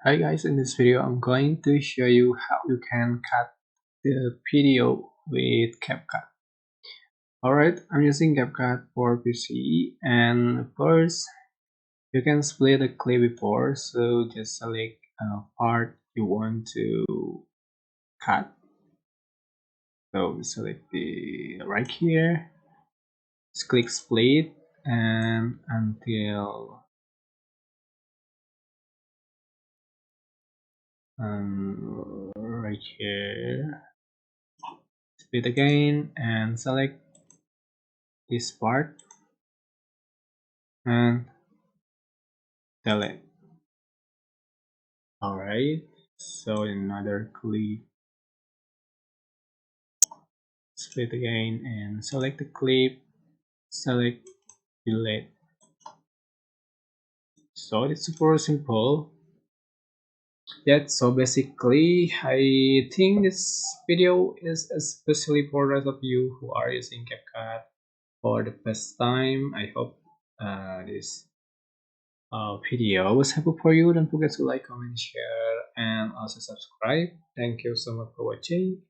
Hi guys, in this video I'm going to show you how you can cut the video with CapCut. Alright, I'm using CapCut for PC, and first you can split the clip before, so just select a part you want to cut. So select the right here, just click split and until right here, split again and select this part and delete. Alright, so another clip, split again and select the clip, select delete. So it's super simple. So basically I think this video is especially for those of you who are using CapCut for the first time. I hope this video was helpful for you. Don't forget to like, comment, share, and also subscribe. Thank you so much for watching.